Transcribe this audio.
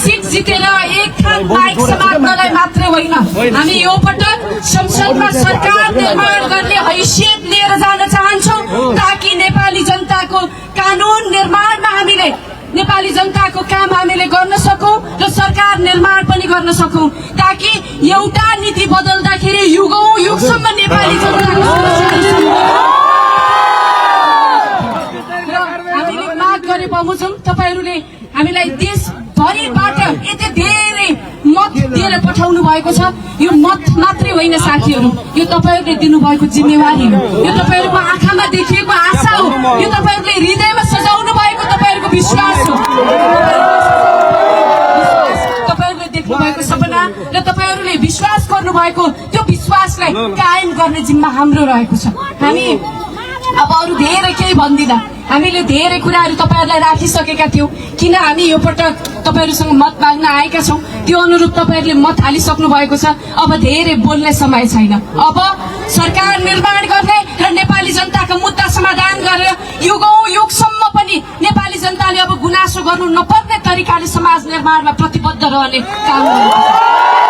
Seat जितेर एक खान mic समात्नलाई मात्रै होइन, हामी यो पटक संसदमा सरकार निर्माण गर्ने हैसियत लिएर जान चाहन्छौँ, ताकि नेपाली जनताको कानून निर्माणमा हामीले नेपाली जनताको काम हामीले गर्न सकौं र सरकार निर्माण पनि गर्न सकौं, ताकि एउटा नीति बदल्दाखेरि युगौं युगसम्म नेपाली जनताको हामीले माग गरे बमोजिम तपाईहरूले हामीलाई देशभरिबाट यति धेरै मत दिएर पठाउनु भएको छ। यो मत मात्रै होइन साथीहरू, यो तपाईहरूले दिनुभएको जिम्मेवारी हो, यो तपाईहरूको आँखामा देखिएको आशा हो, यो तपाईहरूले हृदयमा सजाउनु भएको तपाईहरूको विश्वास हो, तपाईहरूले देख्नु भएको सपना र तपाईहरूले विश्वास गर्नु भएको त्यो विश्वासलाई कायम गर्ने जिम्मा हाम्रो रहेको छ। हामी अब अरू धेरै केही भन्दिनँ, हामीले धेरै कुराहरू तपाईहरूलाई राखिसकेका थियौँ, किन हामी यो पटक तपाईहरूसँग मत माग्न आएका छौँ, त्यो अनुरूप तपाईहरूले मत हालिसक्नु भएको छ। अब धेरै बोल्ने समय छैन, अब सरकार निर्माण गर्ने र नेपाली जनताको मुद्दा समाधान गरेर युगौं युगसम्म पनि नेपाली जनताले अब गुनासो गर्नु नपर्ने तरिकाले समाज निर्माणमा प्रतिबद्ध रहने काम गर्नुपर्छ।